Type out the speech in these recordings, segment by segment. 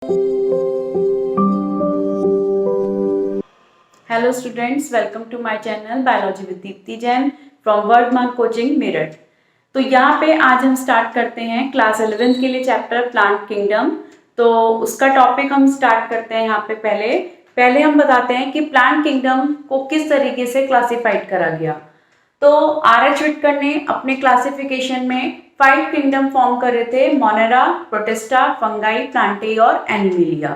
Hello students, welcome to my channel biology with Deepti Jain from Vardhman coaching Meerut. तो यहाँ पे आज हम स्टार्ट करते हैं क्लास 11th के लिए चैप्टर प्लांट किंगडम। तो उसका टॉपिक हम स्टार्ट करते हैं यहाँ पे। पहले हम बताते हैं कि प्लांट किंगडम को किस तरीके से क्लासिफाइड करा गया। तो आर.एच. विटकर ने अपने क्लासिफिकेशन में 5 किंगडम फॉर्म करे थे: मोनेरा, प्रोटिस्टा, फंगाई, प्लांटेई और एनिमिलिया।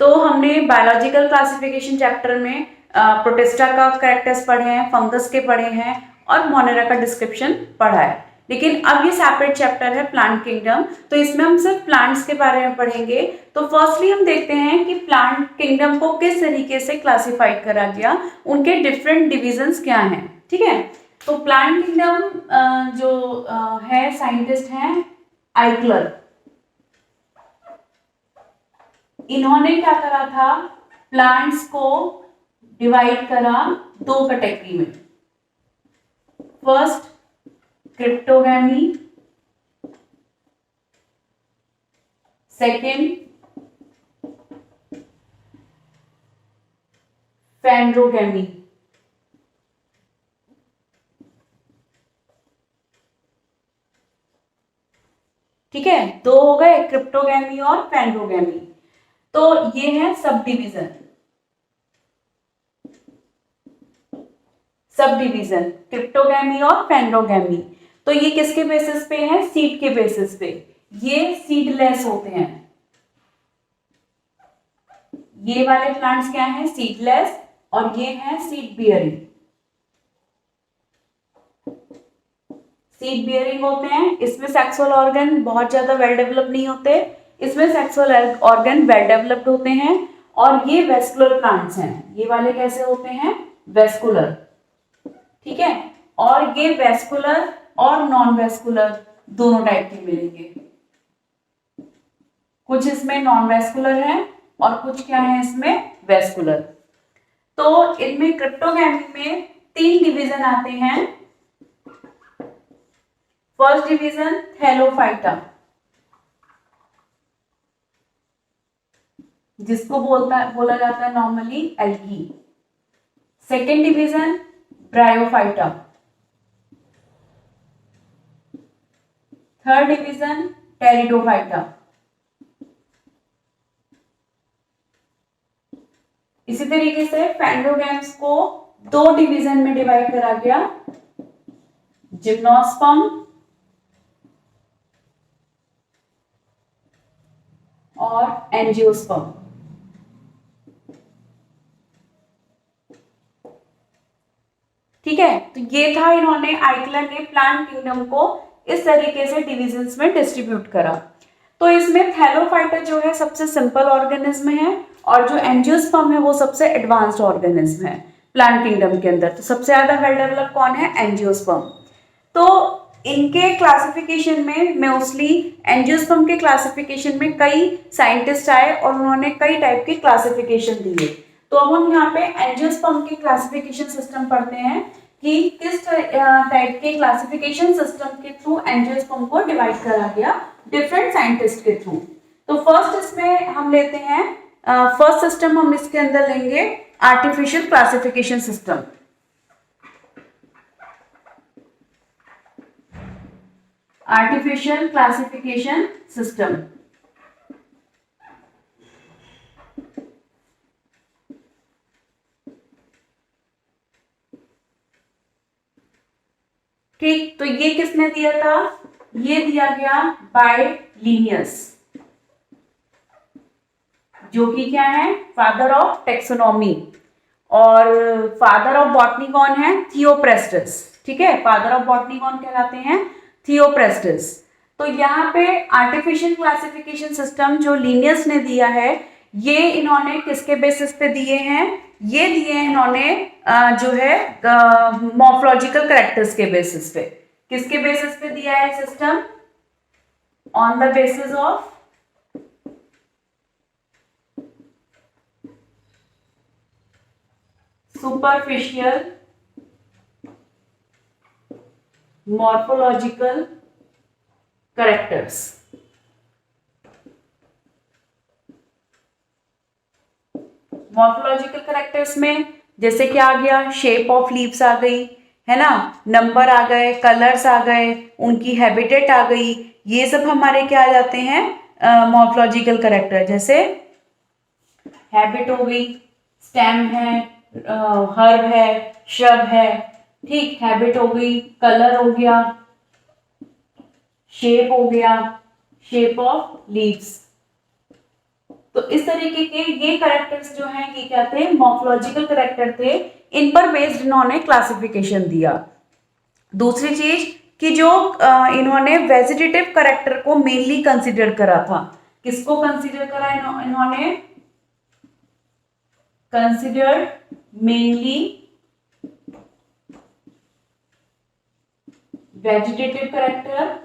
तो हमने बायोलॉजिकल क्लासिफिकेशन चैप्टर में प्रोटिस्टा का कैरेक्टर्स पढ़े हैं, फंगस के पढ़े हैं और मोनेरा का डिस्क्रिप्शन पढ़ा है। लेकिन अब ये सेपरेट चैप्टर है प्लांट किंगडम, तो इसमें हम सिर्फ प्लांट्स के बारे में पढ़ेंगे। तो फर्स्टली हम देखते हैं कि प्लांट किंगडम को किस तरीके से क्लासिफाइड करा गया, उनके डिफरेंट डिविजन्स क्या हैं। ठीक है, तो प्लांट किंगडम जो है साइंटिस्ट हैं आइकलर। इन्होंने क्या करा था, प्लांट्स को डिवाइड करा 2 कैटेगरी में। First cryptogamy, second phanerogamy. ठीक है, 2 हो गए, क्रिप्टोगैमी और फैंड्रोगैमी। तो ये है सब डिवीजन क्रिप्टोगैमी और फैंड्रोगैमी। तो ये किसके बेसिस पे है? सीड के बेसिस पे। ये सीडलेस होते हैं। ये वाले प्लांट्स क्या हैं? सीडलेस। और ये है सीड बियरिंग। सीड बियरिंग होते हैं, इसमें सेक्सुअल ऑर्गन बहुत ज्यादा वेल डेवलप नहीं होते, इसमें सेक्सुअल ऑर्गन वेल डेवलप्ड होते हैं। और ये वेस्कुलर प्लांट्स हैं। ये वाले कैसे होते हैं? वेस्कुलर। ठीक है, और ये वेस्कुलर और नॉन वेस्कुलर दोनों टाइप के मिलेंगे। कुछ इसमें नॉन वेस्कुलर है और कुछ क्या है इसमें? वेस्कुलर। तो इनमें क्रिप्टोगैमी में 3 डिवीजन आते हैं। फर्स्ट डिवीजन थैलोफाइटा, जिसको बोला जाता है normally algae. Second division bryophyta. Third division pteridophyta. इसी तरीके से फैंड्रोगैम्स को 2 डिवीजन में डिवाइड करा गया: जिम्नोस्पर्म और एंजियोस्पर्म। ठीक है, तो ये था, इन्होंने आइकलर ने प्लांट किंगडम को इस तरीके से डिविजन्स में डिस्ट्रीब्यूट करा। तो इसमें थैलोफाइटा जो है सबसे सिंपल ऑर्गेनिज्म है और जो एंजियोस्पर्म है वो सबसे एडवांस्ड ऑर्गेनिज्म है प्लांट किंगडम के अंदर। तो सबसे ज्यादा वेल डेवलप कौन है? एंजियोस्पर्म। तो इनके क्लासिफिकेशन में मोस्टली एंजियोस्पर्म के क्लासिफिकेशन में कई साइंटिस्ट आए और उन्होंने कई टाइप के क्लासिफिकेशन दिए। तो अब हम यहाँ पे एंजियोस्पर्म के क्लासिफिकेशन सिस्टम पढ़ते हैं कि किस टाइप के क्लासिफिकेशन सिस्टम के थ्रू एंजियोस्पर्म को डिवाइड करा गया डिफरेंट साइंटिस्ट के थ्रू। तो फर्स्ट इसमें हम लेते हैं, फर्स्ट सिस्टम हम इसके अंदर लेंगे artificial classification system. Artificial classification system. ठीक, तो ये किसने दिया था? ये दिया गया बाय लिनियस, जो कि क्या है? Father of taxonomy. और फादर ऑफ बॉटनी कौन है? थियोप्रेस्टस। ठीक है, फादर ऑफ बॉटनी कौन कहलाते हैं? थियोप्रेस्टस। तो यहाँ पे आर्टिफिशियल क्लासिफिकेशन सिस्टम जो लिनियस ने दिया है, ये इन्होंने किसके बेसिस पे दिए हैं? ये दिए हैं इन्होंने जो है मॉर्फोलॉजिकल कैरेक्टर्स के बेसिस पे। किसके बेसिस पे दिया है system? On the basis of superficial morphological characters. Morphological characters में जैसे क्या आ गया, शेप ऑफ लीव्स आ गई, है ना, नंबर आ गए, कलर्स आ गए, उनकी हैबिटेट आ गई, ये सब हमारे क्या आ जाते हैं मॉर्फोलॉजिकल कैरेक्टर। जैसे हैबिट हो गई, स्टेम है, हर्ब है, श्रब है, ठीक, हैबिट हो गई, कलर हो गया, शेप हो गया, शेप ऑफ लीव्स। तो इस तरीके के ये कैरेक्टर्स जो हैं ये क्या थे, मॉर्फोलॉजिकल कैरेक्टर थे। इन पर बेस्ड इन्होंने क्लासिफिकेशन दिया। दूसरी चीज कि जो इन्होंने वेजिटेटिव कैरेक्टर को मेनली कंसीडर करा था। किसको कंसीडर करा इन्होंने, consider mainly vegetative character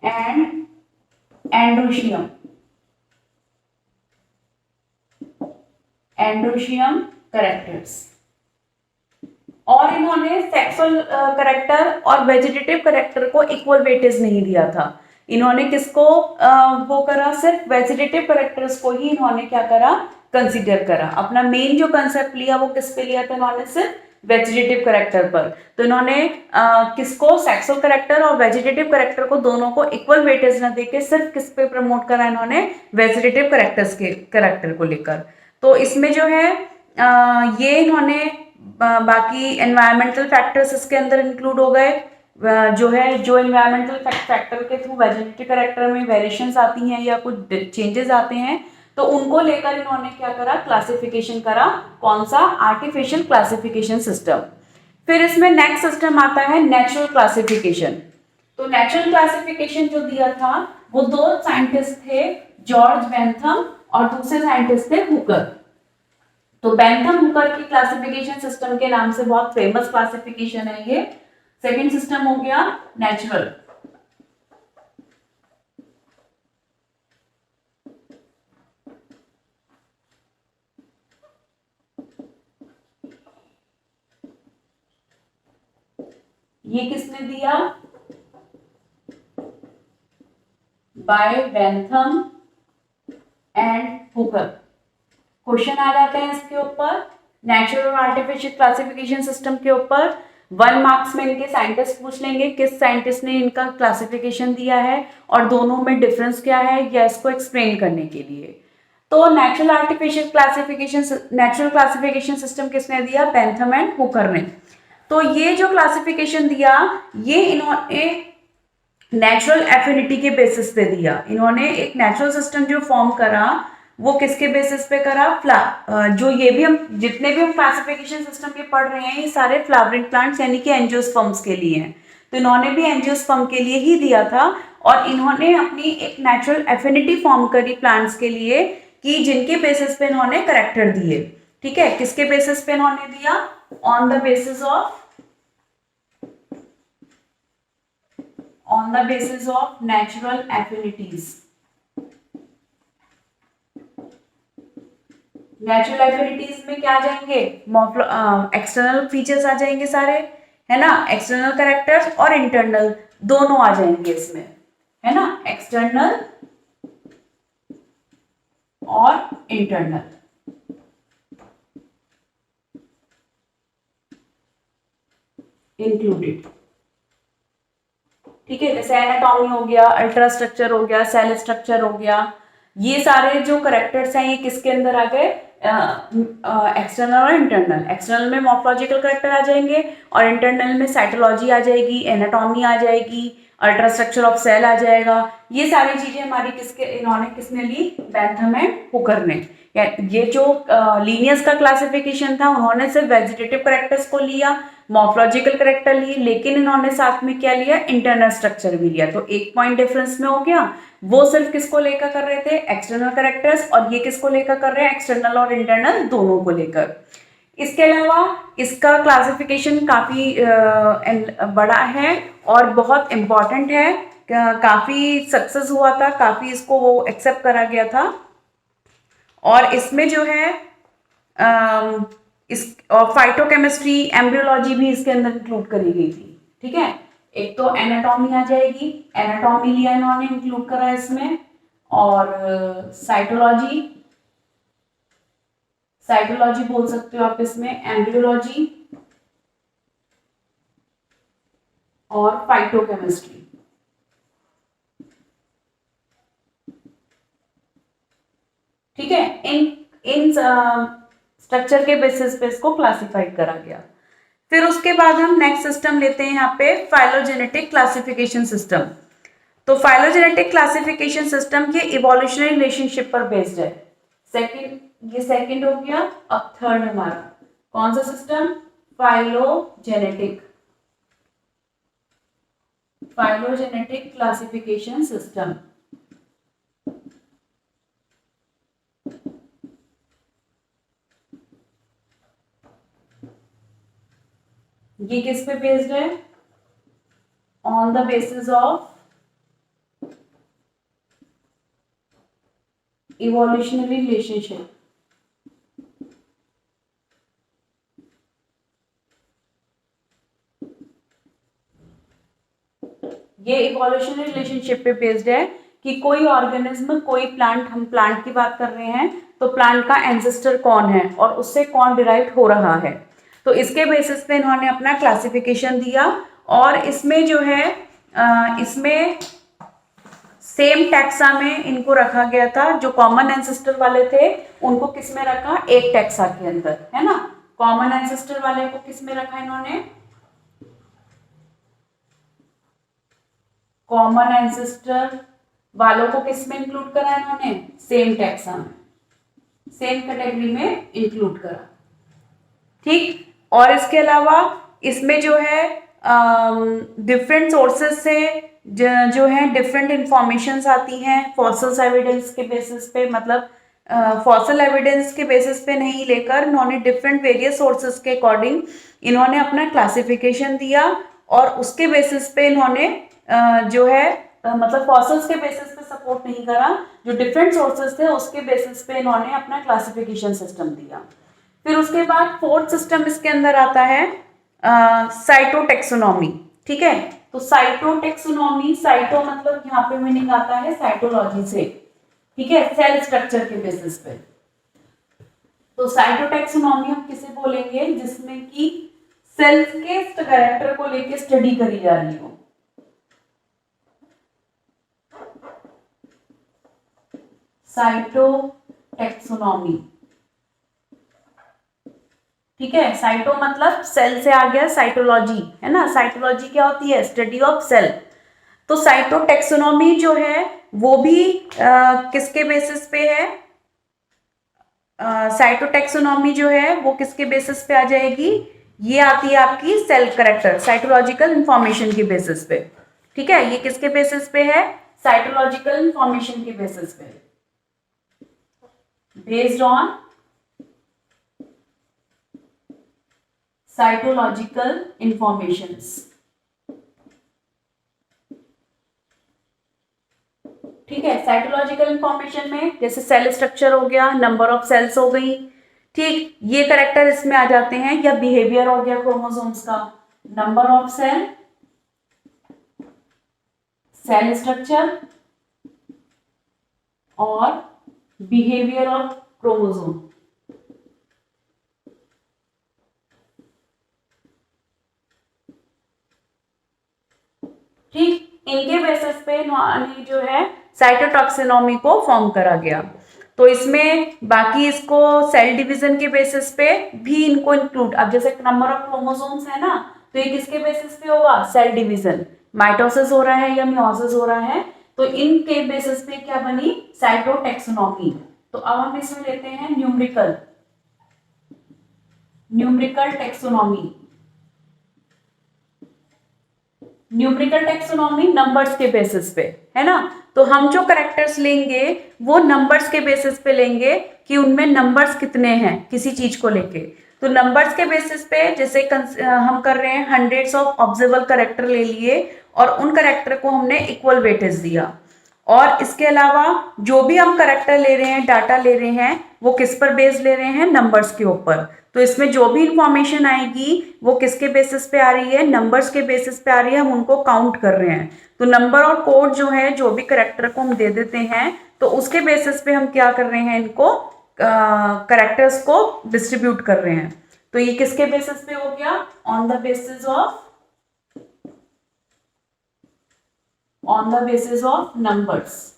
and androecium, androecium characters. और इन्होंने सेक्सुअल कैरेक्टर और वेजिटेटिव कैरेक्टर को इक्वल वेटेज नहीं दिया था। इन्होंने किसको वो करा, सिर्फ वेजिटेटिव कैरेक्टर्स को ही इन्होंने क्या करा, कंसीडर करा। अपना मेन जो कंसेप्ट लिया वो किस पे लिया था इन्होंने, सिर्फ वेजिटेटिव कैरेक्टर पर। तो इन्होंने किसको, सेक्सुअल कैरेक्टर और वेजिटेटिव कैरेक्टर को दोनों को इक्वल वेटेज न देके सिर्फ किस पे प्रमोट करा इन्होंने, वेजिटेटिव कैरेक्टर्स के कैरेक्टर को लेकर। तो इसमें जो है ये इन्होंने बाकी एनवायरमेंटल फैक्टर्स इसके अंदर इंक्लूड हो गए। जो है, जो एनवायरमेंटल फैक्टर के थ्रू वेजिटेटिव कैरेक्टर में वेरिएशंस आती हैं या कुछ चेंजेस आते हैं, तो उनको लेकर इन्होंने क्या करा, क्लासिफिकेशन करा। कौन सा, आर्टिफिशियल क्लासिफिकेशन सिस्टम। फिर इसमें नेक्स्ट सिस्टम आता है नेचुरल क्लासिफिकेशन। तो नेचुरल क्लासिफिकेशन जो दिया था वो दो साइंटिस्ट थे, जॉर्ज बेंथम और दूसरे साइंटिस्ट थे हुकर। तो बेंथम हुकर की क्लासिफिकेशन सिस्टम के नाम से बहुत फेमस क्लासिफिकेशन है ये। सेकंड सिस्टम हो गया नेचुरल। ये किसने दिया, by Bentham and Hooker. Question आ जाते हैं इसके ऊपर, नेचुरल और आर्टिफिशियल क्लासिफिकेशन सिस्टम के ऊपर। 1 मार्क्स में इनके साइंटिस्ट पूछ लेंगे, किस साइंटिस्ट ने इनका क्लासिफिकेशन दिया है और दोनों में डिफरेंस क्या है, या इसको एक्सप्लेन करने के लिए। तो natural artificial classification, natural classification system किसने दिया, बेंथम एंड हुकर ने। तो ये जो क्लासिफिकेशन दिया ये इन्होंने नेचुरल एफिनिटी के बेसिस पे दिया। इन्होंने एक नेचुरल सिस्टम जो फॉर्म करा वो किसके बेसिस पे करा, जो ये भी हम जितने भी हम क्लासिफिकेशन सिस्टम के पढ़ रहे हैं ये सारे फ्लावरिंग प्लांट्स यानी कि एंजियोस्पर्म्स के लिए हैं। तो इन्होंने भी एंजियोस्पर्म के लिए ही दिया था और इन्होंने अपनी एक नेचुरल एफिनिटी फॉर्म करी प्लांट्स के लिए कि जिनके बेसिस पे इन्होंने कैरेक्टर दिए। ठीक है, किसके बेसिस पे इन्होंने दिया, on the basis of natural affinities. Natural affinities में क्या आ जाएंगे, एक्सटर्नल फीचर्स आ जाएंगे सारे, है ना, एक्सटर्नल कैरेक्टर्स और इंटरनल दोनों आ जाएंगे इसमें, है ना, एक्सटर्नल और इंटरनल। इंक्लूडेड। ठीक है, जैसे एनाटॉमी हो गया, अल्ट्रा स्ट्रक्चर हो गया, सेल स्ट्रक्चर हो गया, ये सारे जो कैरेक्टर्स हैं ये किसके अंदर आ गए, एक्सटर्नल और इंटरनल। एक्सटर्नल में मॉर्फोलॉजिकल कैरेक्टर आ जाएंगे और इंटरनल में साइटोलॉजी आ जाएगी, एनाटॉमी आ जाएगी, अल्ट्रा स्ट्रक्चर ऑफ सेल आ जाएगा। ये सारी चीजें हमारी किसने ली, बेंथम एंड हुकर ने। ये जो लीनियस का क्लासिफिकेशन था उन्होंने सिर्फ वेजिटेटिव कैरेक्टर्स को लिया, मॉर्फोलॉजिकल कैरेक्टर लिए, लेकिन इन्होंने साथ में क्या लिया, इंटरनल स्ट्रक्चर भी लिया। तो एक पॉइंट डिफरेंस में हो गया, वो सिर्फ किसको लेकर कर रहे थे, एक्सटर्नल कैरेक्टर्स, और ये किसको लेकर कर रहे हैं, एक्सटर्नल और इंटरनल दोनों को लेकर। इसके अलावा इसका क्लासिफिकेशन काफी बड़ा है और बहुत इम्पॉर्टेंट है, काफी सक्सेस हुआ था, काफी इसको वो एक्सेप्ट करा गया था। और इसमें जो है इस फाइटोकेमिस्ट्री, एम्ब्रियोलॉजी भी इसके अंदर इंक्लूड करी गई थी। ठीक है, एक तो एनाटॉमी आ जाएगी, एनाटॉमी लिया इन्होंने, इंक्लूड करा इसमें, और साइटोलॉजी, साइटोलॉजी बोल सकते हो आप इसमें, एम्ब्रियोलॉजी और फाइटोकेमिस्ट्री। ठीक है, इन स्ट्रक्चर के बेसिस पे इसको क्लासिफाइड करा गया। फिर उसके बाद हम नेक्स्ट सिस्टम लेते हैं यहाँ पे फाइलोजेनेटिक क्लासिफिकेशन सिस्टम। तो फाइलोजेनेटिक क्लासिफिकेशन सिस्टम ये इवोल्यूशनरी रिलेशनशिप पर बेस्ड है। सेकंड, ये सेकंड हो गया। अब थर्ड हमारा कौन सा system? Phylogenetic, phylogenetic classification system. ये किस पे बेस्ड है? On the basis of evolutionary relationship. ये इवोल्यूशनरी रिलेशनशिप पे बेस्ड है कि कोई ऑर्गेनिज्म, कोई प्लांट, हम प्लांट की बात कर रहे हैं तो प्लांट का एंसेस्टर कौन है और उससे कौन डिराइव हो रहा है। तो इसके बेसिस पे इन्होंने अपना क्लासिफिकेशन दिया। और इसमें जो है इसमें सेम टैक्सा में इनको रखा गया था। जो कॉमन एंसेस्टर वाले थे उनको किस में रखा? एक टैक्सा के अंदर, है ना। कॉमन एंसेस्टर वाले को किस में रखा इन्होंने? कॉमन एंसेस्टर वालों को किस में इंक्लूड करा इन्होंने? सेम टैक्सा में, सेम कैटेगरी में इंक्लूड करा। ठीक। और इसके अलावा इसमें जो है डिफरेंट सोर्सेस से जो है डिफरेंट इंफॉर्मेशंस आती हैं फॉसिल्स एविडेंस के बेसिस पे, मतलब फॉसिल एविडेंस के बेसिस पे नहीं लेकर इन्होंने डिफरेंट वेरियस सोर्सेस के अकॉर्डिंग इन्होंने अपना क्लासिफिकेशन दिया। और उसके बेसिस पे इन्होंने जो है मतलब फॉसिल्स के बेसिस पे सपोर्ट नहीं करा, जो डिफरेंट सोर्सेस थे उसके बेसिस पे इन्होंने अपना क्लासिफिकेशन सिस्टम दिया। फिर उसके बाद फोर्थ सिस्टम इसके अंदर आता है साइटोटेक्सोनॉमी। ठीक है, तो साइटोटेक्सोनॉमी, साइटो मतलब यहाँ पे मीनिंग आता है साइटोलॉजी से, ठीक है, सेल स्ट्रक्चर के बेसिस पे। तो साइटोटेक्सोनॉमी हम किसे बोलेंगे? जिसमें कि सेल्स के कैरेक्टर को लेके स्टडी करी जा रही हो। साइटोटेक्सोनॉमी, ठीक है। साइटो मतलब सेल से आ गया साइटोलॉजी, है ना। साइटोलॉजी क्या होती है? Study of cell. तो साइटोटेक्सोनॉमी जो है वो भी किसके बेसिस पे है? साइटोटेक्सोनॉमी जो है वो किसके बेसिस पे आ जाएगी? ये आती है आपकी सेल करेक्टर, साइटोलॉजिकल इंफॉर्मेशन के बेसिस पे। ठीक है, ये किसके बेसिस पे है? साइटोलॉजिकल इंफॉर्मेशन के बेसिस पे, बेस्ड ऑन साइटोलॉजिकल इंफॉर्मेशंस। ठीक है, साइटोलॉजिकल इंफॉर्मेशन में जैसे सेल स्ट्रक्चर हो गया, नंबर ऑफ सेल्स हो गई, ठीक, ये करेक्टर इसमें आ जाते हैं। या बिहेवियर हो गया क्रोमोसोम्स का, number of cell, cell structure और बिहेवियर ऑफ क्रोमोसोम। ठीक, इनके बेसिस पे जो है साइटोटॉक्सिनोमी को फॉर्म करा गया। तो इसमें बाकी इसको सेल डिवीजन के बेसिस पे भी इनको इंक्लूड, अब जैसे नंबर ऑफ क्रोमोसोम्स है ना, तो ये किसके बेसिस पे होगा? सेल डिवीजन, माइटोसिस हो रहा है या मियोसिस हो रहा है, तो इनके बेसिस पे क्या बनी? साइटोटैक्सोनॉमी। तो अब हम इसमें लेते हैं numerical, numerical taxonomy. Numerical taxonomy numbers के बेसिस पे, है ना। तो हम जो करेक्टर्स लेंगे वो नंबर्स के बेसिस पे लेंगे कि उनमें नंबर्स कितने हैं किसी चीज को लेके। तो नंबर्स के बेसिस पे जैसे हम कर रहे हैं, हंड्रेड्स ऑफ ऑब्जर्वेबल करेक्टर ले लिए और उन करेक्टर को हमने इक्वल वेटेज दिया। और इसके अलावा जो भी हम करेक्टर ले रहे हैं, डाटा ले रहे हैं, वो किस पर बेस्ड ले रहे हैं? नंबर्स के ऊपर। तो इसमें जो भी इंफॉर्मेशन आएगी वो किसके बेसिस पे आ रही है? नंबर्स के बेसिस पे आ रही है, हम उनको काउंट कर रहे हैं। तो नंबर और कोड जो है, जो भी करेक्टर को हम दे देते हैं, तो उसके बेसिस पे हम क्या कर रहे हैं, इनको करेक्टर्स को डिस्ट्रीब्यूट कर रहे हैं। तो ये किसके बेसिस पे हो गया, on the basis of numbers,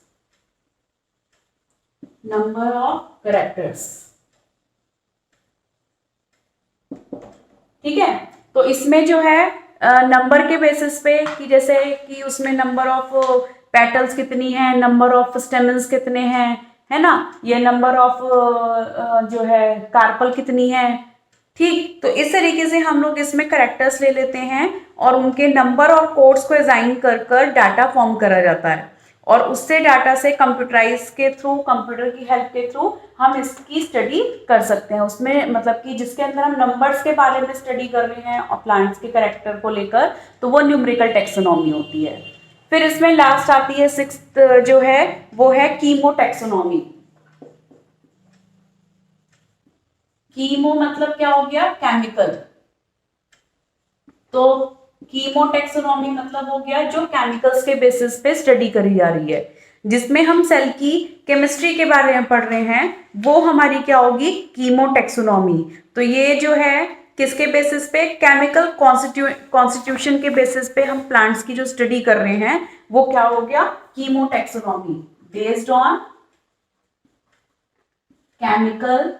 number of characters. ठीक है, तो इसमें जो है नंबर के बेसिस पे कि जैसे कि उसमें नंबर ऑफ पेटल्स कितनी है, नंबर ऑफ स्टेमन्स कितने हैं, है ना, ये नंबर ऑफ जो है कार्पल कितनी है। ठीक, तो इस तरीके से हम लोग इसमें करेक्टर्स ले लेते हैं और उनके नंबर और कोड्स को असाइन कर कर डाटा फॉर्म करा जाता है, और उससे डाटा से कंप्यूटराइज के थ्रू, कंप्यूटर की हेल्प के थ्रू हम इसकी स्टडी कर सकते हैं। उसमें मतलब कि जिसके अंदर हम नंबर्स के बारे में स्टडी कर रहे हैं और प्लांट्स के कैरेक्टर को लेकर, तो वो न्यूमेरिकल टैक्सोनॉमी होती है। फिर इसमें लास्ट आती है सिक्स्थ जो है, वो है कीमो टैक्सोनॉमी। कीमो मतलब क्या हो गया, केमिकल। तो कीमो टैक्सोनॉमी मतलब हो गया जो केमिकल्स के बेसिस पे स्टडी करी जा रही है, जिसमें हम सेल की केमिस्ट्री के बारे में पढ़ रहे हैं, वो हमारी क्या होगी, कीमो टैक्सोनॉमी। तो ये जो है किसके बेसिस पे, केमिकल कॉन्स्टिट्यूशन के बेसिस पे हम प्लांट्स की जो स्टडी कर रहे हैं, वो क्या हो गया, chemo taxonomy, based on chemical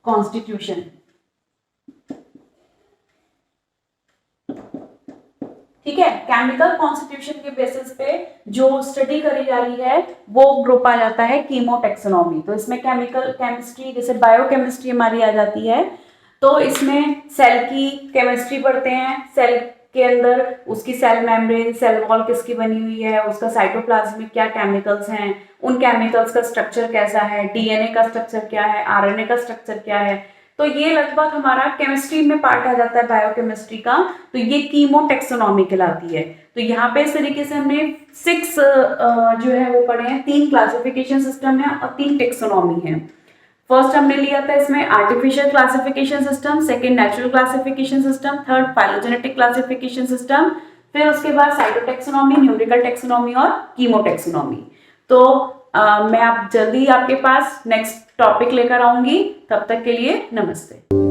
constitution. ठीक है, केमिकल कॉन्स्टिट्यूशन के बेसिस पे जो स्टडी करी जा रही है, वो ग्रुप आ जाता है कीमो टैक्सोनॉमी। तो इसमें केमिकल केमिस्ट्री, जैसे बायोकेमिस्ट्री हमारी आ जाती है, तो इसमें सेल की केमिस्ट्री पढ़ते हैं, सेल के अंदर उसकी सेल मेम्ब्रेन, सेल वॉल किसकी बनी हुई है, उसका साइटोप्लाज्म में क्या केमिकल्स हैं, उन केमिकल्स का स्ट्रक्चर कैसा है, डीएनए का स्ट्रक्चर क्या है, आरएनए का स्ट्रक्चर क्या है। तो ये लगभग हमारा केमिस्ट्री में पार्ट आ जाता है बायोकेमिस्ट्री का, तो ये कीमो टैक्सोनॉमी कहलाती है। तो यहाँ पे इस तरीके से हमने 6 जो है वो पढ़े हैं, 3 क्लासिफिकेशन सिस्टम है और 3 टैक्सोनॉमी है। फर्स्ट हमने लिया था इसमें artificial classification system, second natural classification system, third phylogenetic classification system, फिर उसके बाद साइटोटैक्सोनॉमी, न्यूमेरिकल टैक्सोनॉमी और कीमो टैक्सोनॉमी। तो मैं आप जल्दी आपके पास नेक्स्ट टॉपिक लेकर आऊंगी, तब तक के लिए नमस्ते।